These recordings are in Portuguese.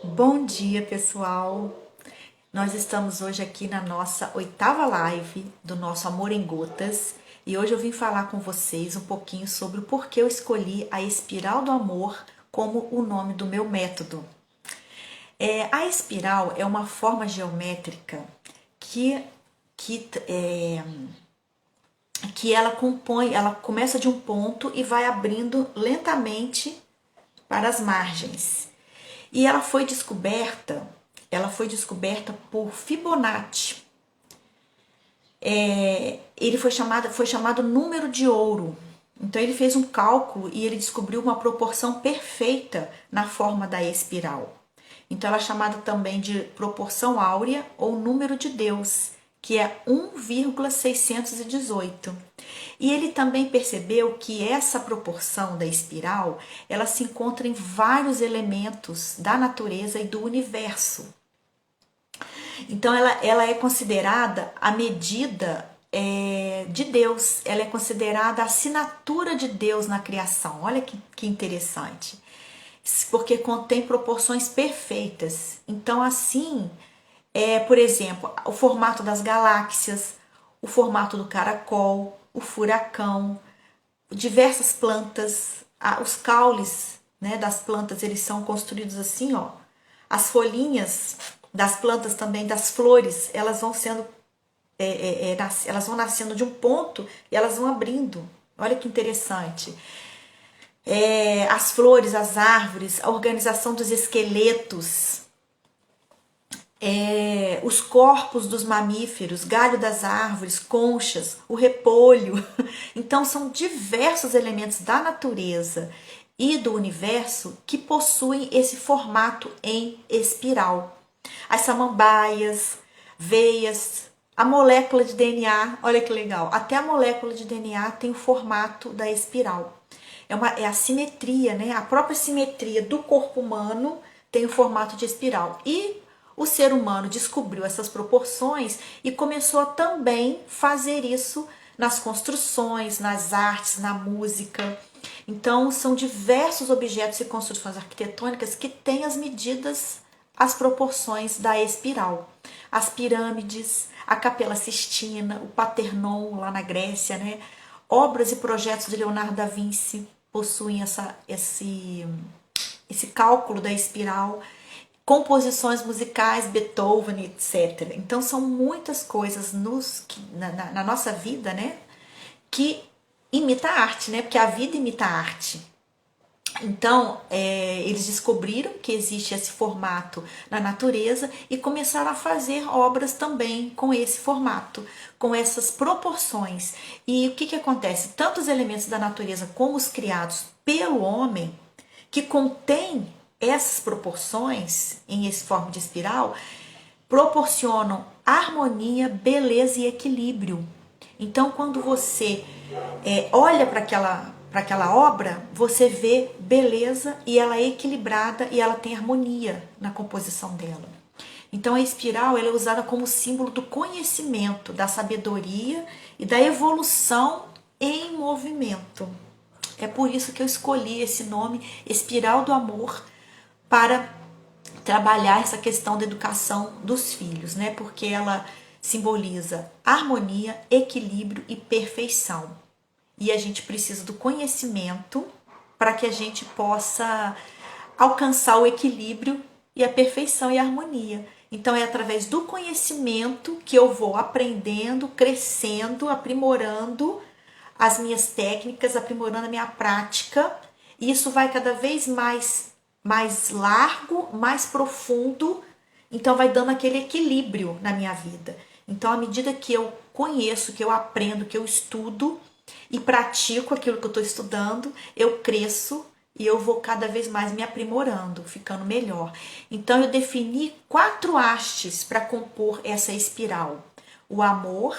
Bom dia, pessoal! Nós estamos hoje aqui na nossa 8ª live do nosso Amor em Gotas e hoje eu vim falar com vocês um pouquinho sobre o porquê eu escolhi a espiral do amor como o nome do meu método. A espiral é uma forma geométrica que ela começa de um ponto e vai abrindo lentamente para as margens. E ela foi descoberta por Fibonacci. Ele foi chamado número de ouro. Então ele fez um cálculo e ele descobriu uma proporção perfeita na forma da espiral. Então ela é chamada também de proporção áurea ou número de Deus, que é 1,618. E ele também percebeu que essa proporção da espiral, ela se encontra em vários elementos da natureza e do universo. Então ela é considerada a medida de Deus, ela é considerada a assinatura de Deus na criação. Olha que interessante, porque contém proporções perfeitas. Então assim, por exemplo, o formato das galáxias, o formato do caracol, o furacão, diversas plantas, os caules, né, das plantas, eles são construídos assim, ó. As folhinhas das plantas também, das flores, elas vão sendo, elas vão nascendo de um ponto e elas vão abrindo. Olha que interessante. As flores, as árvores, a organização dos esqueletos, os corpos dos mamíferos, galho das árvores, conchas, o repolho. Então são diversos elementos da natureza e do universo que possuem esse formato em espiral. As samambaias, veias, a molécula de DNA, olha que legal, até a molécula de DNA tem o formato da espiral. É a simetria, né? A própria simetria do corpo humano tem o formato de espiral. E o ser humano descobriu essas proporções e começou a também fazer isso nas construções, nas artes, na música. Então, são diversos objetos e construções arquitetônicas que têm as medidas, as proporções da espiral. As pirâmides, a Capela Sistina, o Partenon lá na Grécia, né? Obras e projetos de Leonardo da Vinci possuem esse cálculo da espiral. Composições musicais, Beethoven, etc. Então são muitas coisas na nossa vida, né, que imita a arte, né, porque a vida imita a arte. Então eles descobriram que existe esse formato na natureza e começaram a fazer obras também com esse formato, com essas proporções. E o que acontece? Tanto os elementos da natureza como os criados pelo homem, que contém essas proporções em forma de espiral, proporcionam harmonia, beleza e equilíbrio. Então, quando você olha para aquela obra, você vê beleza e ela é equilibrada e ela tem harmonia na composição dela. Então, a espiral ela é usada como símbolo do conhecimento, da sabedoria e da evolução em movimento. É por isso que eu escolhi esse nome, Espiral do Amor, para trabalhar essa questão da educação dos filhos, né? Porque ela simboliza harmonia, equilíbrio e perfeição. E a gente precisa do conhecimento para que a gente possa alcançar o equilíbrio e a perfeição e a harmonia. Então é através do conhecimento que eu vou aprendendo, crescendo, aprimorando as minhas técnicas, aprimorando a minha prática. E isso vai cada vez mais largo, mais profundo, então vai dando aquele equilíbrio na minha vida. Então, à medida que eu conheço, que eu aprendo, que eu estudo e pratico aquilo que eu estou estudando, eu cresço e eu vou cada vez mais me aprimorando, ficando melhor. Então, eu defini 4 hastes para compor essa espiral: o amor,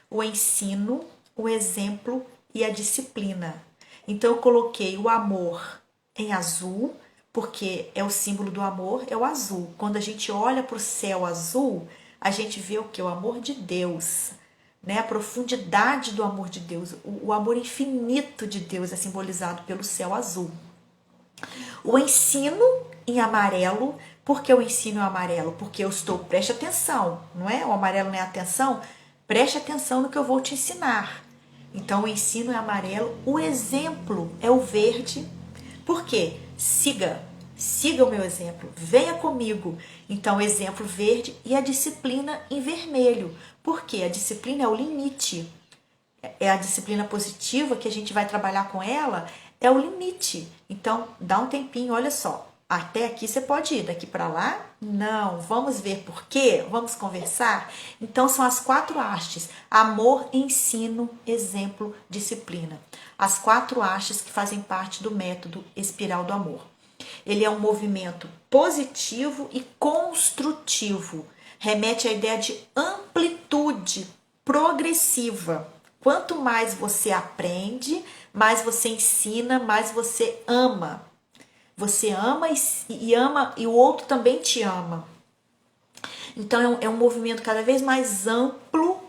o ensino, o exemplo e a disciplina. Então, eu coloquei o amor em azul, porque é o símbolo do amor, é o azul. Quando a gente olha para o céu azul, a gente vê o que? O amor de Deus, né? A profundidade do amor de Deus, o amor infinito de Deus é simbolizado pelo céu azul. O ensino em amarelo, Por que eu ensino o amarelo? Porque eu estou, preste atenção, não é? O amarelo não é atenção? Preste atenção no que eu vou te ensinar. Então o ensino é amarelo, o exemplo é o verde. Por quê? Siga o meu exemplo, venha comigo. Então, exemplo verde e a disciplina em vermelho. Por quê? A disciplina é o limite. É a disciplina positiva que a gente vai trabalhar com ela, é o limite. Então, dá um tempinho, olha só. Até aqui você pode ir, daqui para lá? Não. Vamos ver por quê? Vamos conversar? Então, são as 4 hastes: amor, ensino, exemplo, disciplina. As 4 hastes que fazem parte do método Espiral do Amor. Ele é um movimento positivo e construtivo. Remete à ideia de amplitude progressiva. Quanto mais você aprende, mais você ensina, mais você ama. Você ama e ama e o outro também te ama. Então é um movimento cada vez mais amplo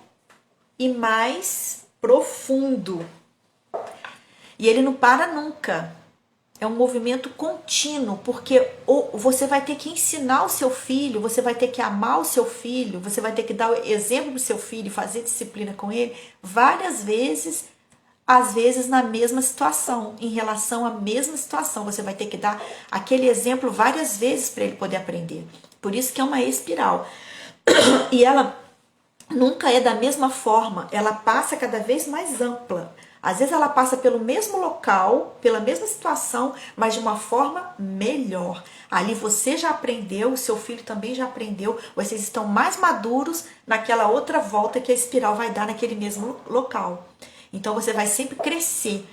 e mais profundo. E ele não para nunca. É um movimento contínuo, porque você vai ter que ensinar o seu filho, você vai ter que amar o seu filho, você vai ter que dar o exemplo para o seu filho, fazer disciplina com ele várias vezes, às vezes na mesma situação, em relação à mesma situação. Você vai ter que dar aquele exemplo várias vezes para ele poder aprender. Por isso que é uma espiral. E ela nunca é da mesma forma, ela passa cada vez mais ampla. Às vezes ela passa pelo mesmo local, pela mesma situação, mas de uma forma melhor. Ali você já aprendeu, o seu filho também já aprendeu, vocês estão mais maduros naquela outra volta que a espiral vai dar naquele mesmo local. Então você vai sempre crescer.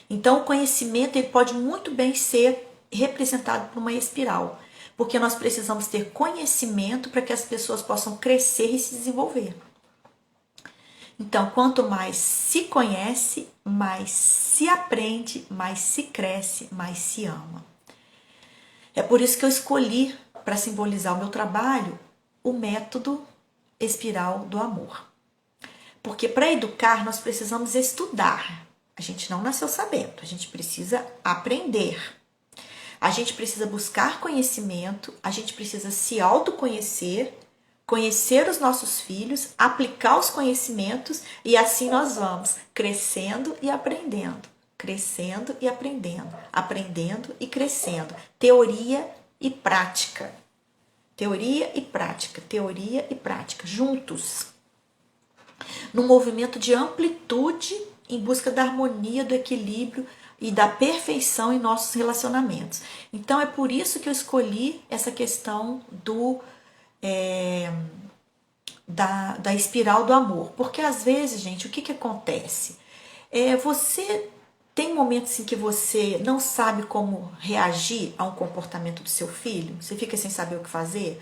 Então o conhecimento ele pode muito bem ser representado por uma espiral, porque nós precisamos ter conhecimento para que as pessoas possam crescer e se desenvolver. Então, quanto mais se conhece, mais se aprende, mais se cresce, mais se ama. É por isso que eu escolhi, para simbolizar o meu trabalho, o método Espiral do Amor. Porque para educar nós precisamos estudar. A gente não nasceu sabendo, a gente precisa aprender. A gente precisa buscar conhecimento, a gente precisa se autoconhecer, conhecer os nossos filhos, aplicar os conhecimentos e assim nós vamos crescendo e aprendendo, crescendo e aprendendo, aprendendo e crescendo. Teoria e prática. Teoria e prática, teoria e prática, juntos. Num movimento de amplitude em busca da harmonia, do equilíbrio e da perfeição em nossos relacionamentos. Então é por isso que eu escolhi essa questão da espiral do amor. Porque às vezes, gente, o que acontece? Você tem momentos em que você não sabe como reagir a um comportamento do seu filho, você fica sem saber o que fazer.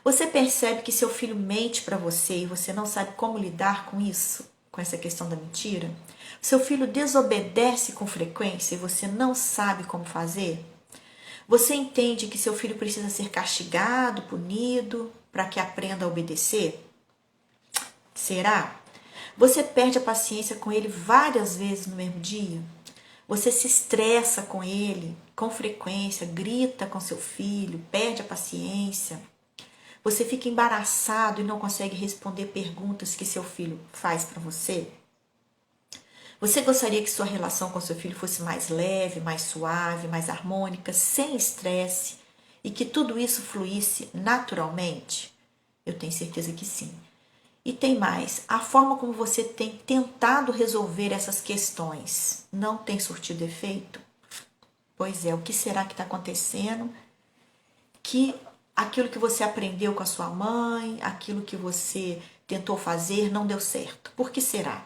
Você percebe que seu filho mente para você e você não sabe como lidar com isso, com essa questão da mentira. Seu filho desobedece com frequência e você não sabe como fazer. Você entende que seu filho precisa ser castigado, punido, para que aprenda a obedecer? Será? Você perde a paciência com ele várias vezes no mesmo dia? Você se estressa com ele com frequência, grita com seu filho, perde a paciência? Você fica embaraçado e não consegue responder perguntas que seu filho faz para você? Você gostaria que sua relação com seu filho fosse mais leve, mais suave, mais harmônica, sem estresse e que tudo isso fluísse naturalmente? Eu tenho certeza que sim. E tem mais, a forma como você tem tentado resolver essas questões não tem surtido efeito? Pois é, o que será que está acontecendo? Que aquilo que você aprendeu com a sua mãe, aquilo que você tentou fazer não deu certo. Por que será?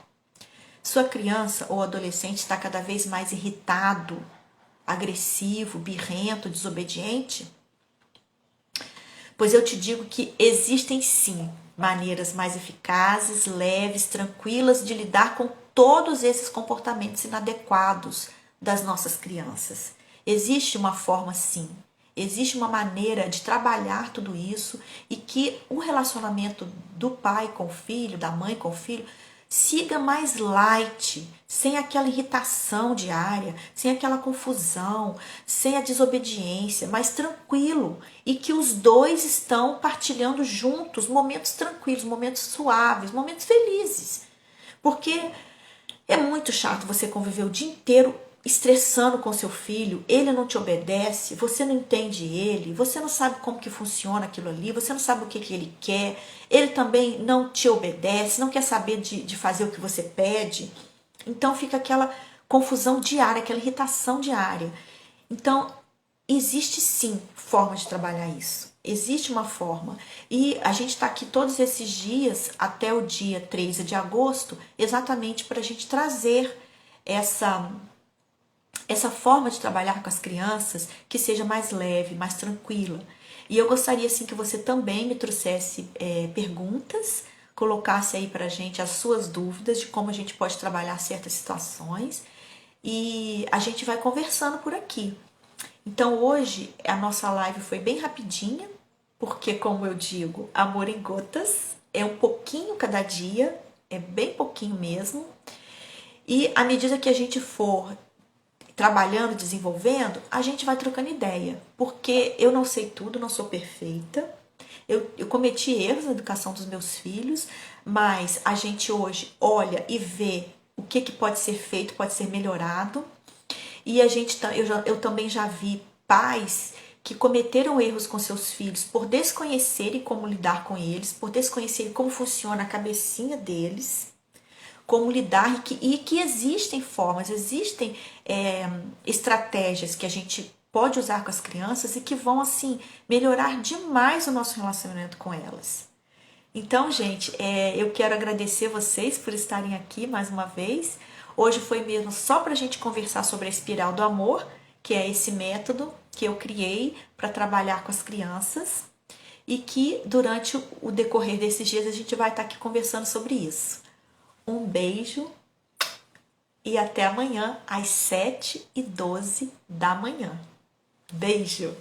Sua criança ou adolescente está cada vez mais irritado, agressivo, birrento, desobediente? Pois eu te digo que existem sim maneiras mais eficazes, leves, tranquilas de lidar com todos esses comportamentos inadequados das nossas crianças. Existe uma forma sim, existe uma maneira de trabalhar tudo isso e que o relacionamento do pai com o filho, da mãe com o filho, Siga mais light, sem aquela irritação diária, sem aquela confusão, sem a desobediência, mais tranquilo. E que os dois estão partilhando juntos momentos tranquilos, momentos suaves, momentos felizes. Porque é muito chato você conviver o dia inteiro estressando com seu filho, ele não te obedece, você não entende ele, você não sabe como que funciona aquilo ali, você não sabe o que, que ele quer, ele também não te obedece, não quer saber de fazer o que você pede. Então fica aquela confusão diária, aquela irritação diária. Então, existe sim forma de trabalhar isso. Existe uma forma. E a gente está aqui todos esses dias, até o dia 13 de agosto, exatamente para a gente trazer essa forma de trabalhar com as crianças que seja mais leve, mais tranquila. E eu gostaria assim que você também me trouxesse perguntas, colocasse aí pra gente as suas dúvidas de como a gente pode trabalhar certas situações e a gente vai conversando por aqui. Então hoje a nossa live foi bem rapidinha, porque como eu digo, amor em gotas, é um pouquinho cada dia, é bem pouquinho mesmo. E à medida que a gente for trabalhando, desenvolvendo, a gente vai trocando ideia. Porque eu não sei tudo, não sou perfeita. Eu cometi erros na educação dos meus filhos, mas a gente hoje olha e vê o que pode ser feito, pode ser melhorado. E eu também já vi pais que cometeram erros com seus filhos por desconhecerem como lidar com eles, por desconhecerem como funciona a cabecinha deles, como lidar e que existem formas, existem estratégias que a gente pode usar com as crianças e que vão assim melhorar demais o nosso relacionamento com elas. Então, gente, eu quero agradecer vocês por estarem aqui mais uma vez. Hoje foi mesmo só para a gente conversar sobre a espiral do amor, que é esse método que eu criei para trabalhar com as crianças e que durante o decorrer desses dias a gente vai estar aqui conversando sobre isso. Um beijo e até amanhã às 7h12 da manhã. Beijo!